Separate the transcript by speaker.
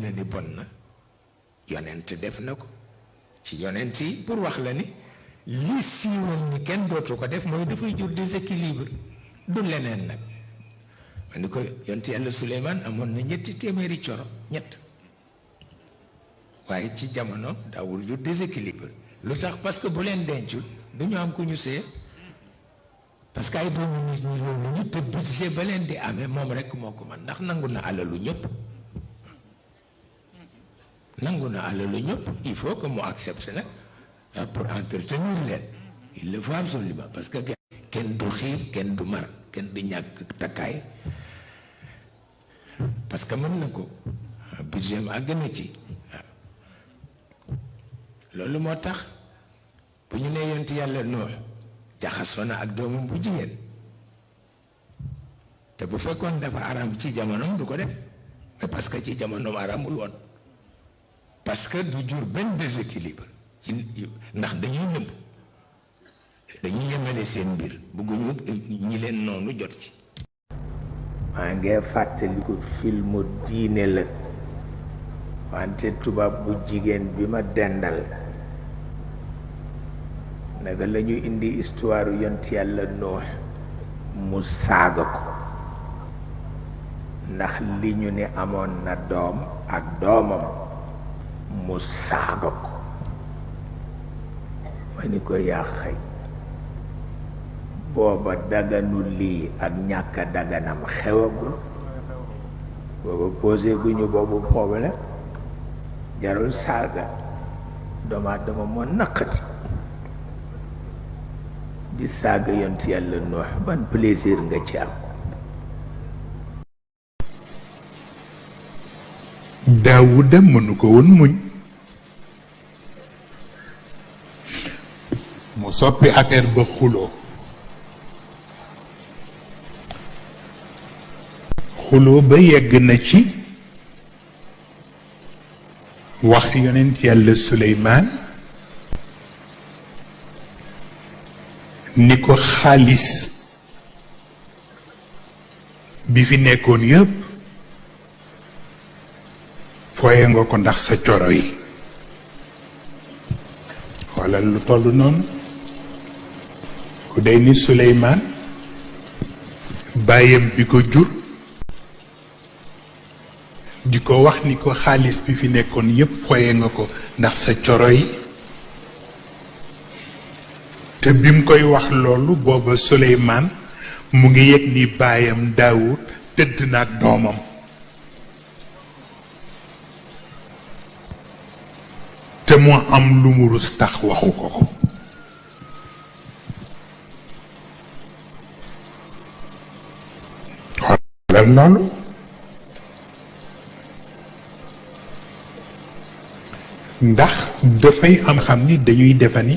Speaker 1: na ni bon na yonent def na ko ci yonent yi pour wax la ni li siiwoon ni kenn dootu ko def mooy dafay jur déséquilibre du leneen nag ma ni ko yonent yàlla Suleymaan amoon na 3 téeméeri coro ñett waaye ci jamono daawul jur déséquilibre lu tax parce que bu leen dencul du ñu am ku ñu see parce que ay doomu nit ñi loolu ñu te budget ba leen di amee moom rekk moo ko man ndax nangu na alalu ñëpp nangu na alalu ñëpp il faut que mu accepte nag pour entretenir leen il le faut absolument parce que kenn du xiif kenn du mar kenn du ñàkk takkaay parce que mën na ko budget am àgg na ci waaw loolu moo tax bu ñu nee yonent yàlla Nuux jaxasoo na ak doomam bu jigéen te bu fekkoon dafa araam ci jamonoom du ko def mais parce que ci jamonoom araamul woon parce que du jur benn déséquilibre ci ndax dañuy nëbb dañuy yemale seen mbir bëgguñu ñi leen noonu jot ci. maa ngi fàttaliku filmu diine la wante tubaab bu jigéen bi ma dendal naka la ñu indi histoire yont yàlla Nuux mu saaga ko ndax li ñu ne amoon na doom ak doomam mu saaga ko ma ni ko yaa xëy booba daganu lii ak ñàkk a daganam xewagul booba posé gu ñu boobu problème jarul saaga doomu aadama moo naqati di saaga yont yàlla Nuux ban plaisir nga ci am.
Speaker 2: Daawuda mënu ko woon muñ mu soppi affaire ba xuloo ba yegg na ci wax yonent yàlla Suleymaan ni ko xaalis bi fi nekkoon yépp fooye nga ko ndax sa coro yi xoolal lu toll noonu ku day ni Suleymaan bàyyam bi ko jur di ko wax ni ko xaalis bi fi nekkoon yépp fooye nga ko ndax sa coro yi te bi mu koy wax loolu booba Suleymaan mu ngi yëg ni baayam Daawud tëdd na ak doomam te mu am lu mu rus tax waxu ko ko xoolal loolu ndax dafay am xam ni dañuy defa ni